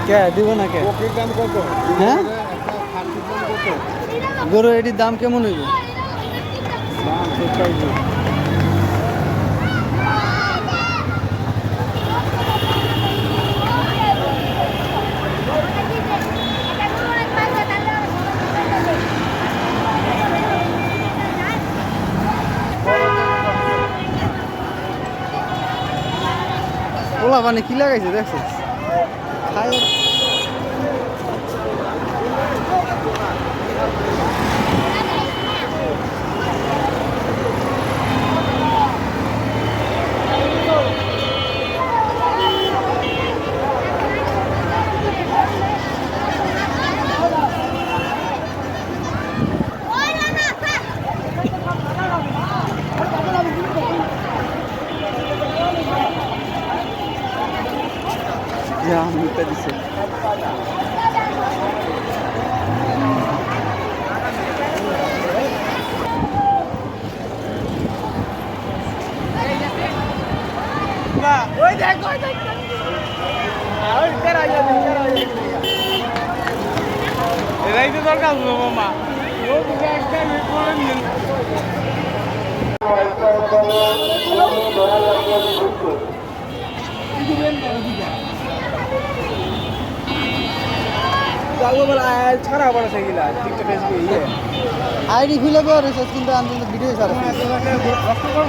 কে দিব না কে? হ্যাঁ গরু এটির দাম কেমন হইব? ওলা মানে কি লাগাইছে দেখছো? খাই মিটা দিছে। এরাই তো দরকার মামা ছাড়া বড় সেগুলা টিকটক ফেসবুক ইয়ে আইডি খুলে গো রিসার্চ কিন্তু আমি ভিডিও ছাড়া কষ্ট করুন